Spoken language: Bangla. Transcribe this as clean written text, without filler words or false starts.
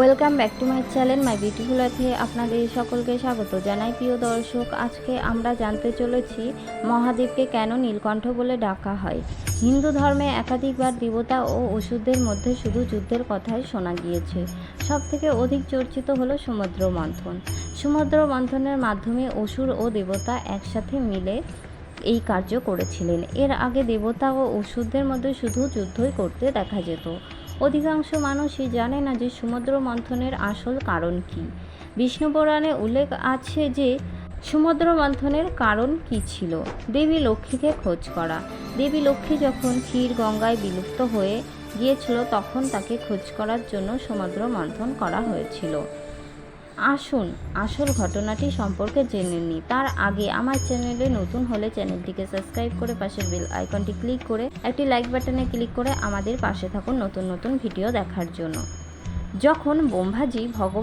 Welcome back to my channel my beautiful লাইফে আপনাদের সকলকে স্বাগত জানাই। প্রিয় দর্শক, আজকে আমরা জানতে চলেছি মহাদেবকে কেন নীলকণ্ঠ বলে ডাকা হয়। হিন্দু ধর্মে একাধিকবার দেবতা ও অসুরদের মধ্যে শুধু যুদ্ধের কথাই শোনা গিয়েছে। সবথেকে অধিক চর্চিত হলো সমুদ্র মন্থন। সমুদ্র মন্থনের মাধ্যমে অসুর ও দেবতা একসাথে মিলে এই কার্য করেছিলেন। এর আগে দেবতা ও অসুরদের মধ্যে শুধু যুদ্ধই করতে দেখা যেত। অধিকাংশ মানুষই জানে না যে সমুদ্র মন্থনের আসল কারণ কী। বিষ্ণু পুরাণে উল্লেখ আছে যে সমুদ্র মন্থনের কারণ কী ছিল। দেবী লক্ষ্মীকে খোঁজ করা। দেবী লক্ষ্মী যখন ক্ষীর গঙ্গায় বিলুপ্ত হয়ে গিয়েছিল তখন তাকে খোঁজ করার জন্য সমুদ্র মন্থন করা হয়েছিল। আসুন আসল ঘটনাটি সম্পর্কে জেনে নিই। তার আগে আমার চ্যানেলে নতুন হলে চ্যানেলটিকে সাবস্ক্রাইব করে পাশের বেল আইকনটি ক্লিক করে একটি লাইক বাটনে ক্লিক করে আমাদের পাশে থাকুন নতুন নতুন ভিডিও দেখার জন্য। যখন ব্রহ্মাজি ভগবান